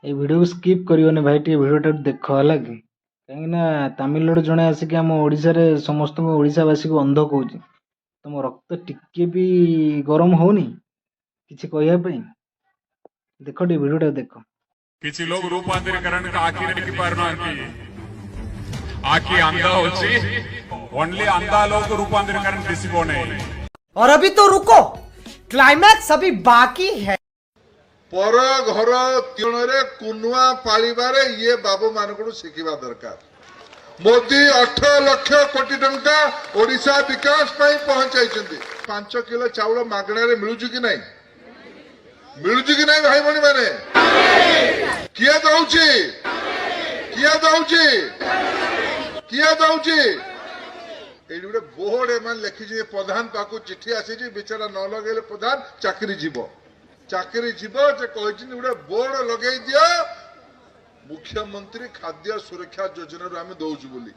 এই ଭିଡ଼ିଓକୁ ସ୍କିପ୍ କରିବନି ଭାଇ, ଟିକେ ଭିଡ଼ିଓଟାକୁ ଦେଖ ହେଲା କି। କାହିଁକିନା ତାମିଲନାଡ଼ୁ ଜଣେ ଆସିକି ଆମ ଓଡ଼ିଶାରେ ସମସ୍ତଙ୍କୁ ଓଡ଼ିଶାବାସୀକୁ ଅନ୍ଧ କହୁଛି। ତମ ରକ୍ତ ଟିକେ ବି ଗରମ ହଉନି କିଛି କହିବା ପାଇଁ? ଦେଖ ଟିକେ ଭିଡ଼ିଓଟା ଦେଖ। किसी लोग रूपांतरीकरण का आखी नहीं पारुनांती आखी अंधा होची ओनली अंधा लोग रूपांतरीकरण दिसिबोने। और अभी तो रुको, क्लाइमैक्स अभी बाकी है। पर घर तीणरे कुनुआ पालिबारे ये बाबू मानक शिखा दरकार। मोदी 18 लाख कोटी टंका ओडिशा विकास पहुंचाई। 5 किलो चाउल मागणारे मिलुची कि नहीं? मिलुची कि नहीं भाई भणी माने? किए दउची? किए दउची? किए दउची? एडी गोटे बोर्ड एमान लिखी प्रधान पाकु चिट्ठी आसी बेचारा न लगेले प्रधान चाकरी जीव जे कहि गोटे बोर्ड लगे दियो मुख्यमंत्री खाद्य सुरक्षा योजना आम दौचु बोली।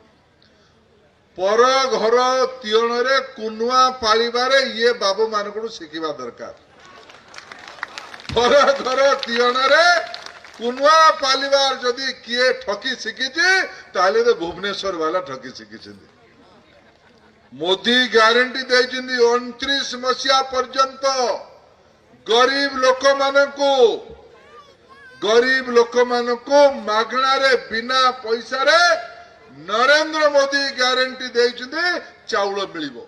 पर घर तीणरे कुनुआ पालिबारे ये बाबू मानक शिखा दरकार। पर घर तीणरे कुनुआ पालिबार जदि किए ठकी शिखी ताले तो भुवनेश्वर वाला ठकी शिखी। मोदी ग्यारंटी देइछिन 29 मसिया पर्यंत गरीब लोक मानकु मागणारे बिना पैसा रे नरेंद्र मोदी ग्यारंटी देइछिन चाउल मिलिबो।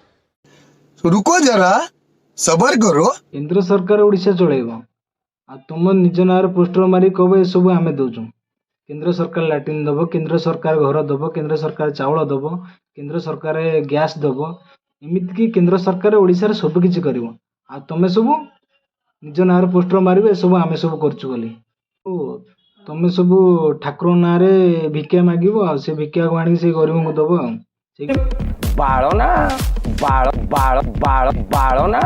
रुको जरा सबर करो। केंद्र सरकार ओडिशा चलेइबो आ तुम निज नार पोस्टर मारी कहबो ए सब आमे दउछु। केंद्र सरकार लैट्रिन दबो, केंद्र सरकार घर दबो, केंद्र सरकार चाउल दबो, केंद्र सरकार गैस दबो। एमिति कि केंद्र सरकार ओडिशा रे सब किछि करिवो आ तमे सब निज नार पोस्टर मारिबो ए सब आमे सब करछु बोली। ओ तमे सब ठाकुर ना रे भिक्षा मागिबो आ से भिक्षा को आनी से गरीब को दबो। बाळो ना बाळो बाळो बाळो बाळो ना।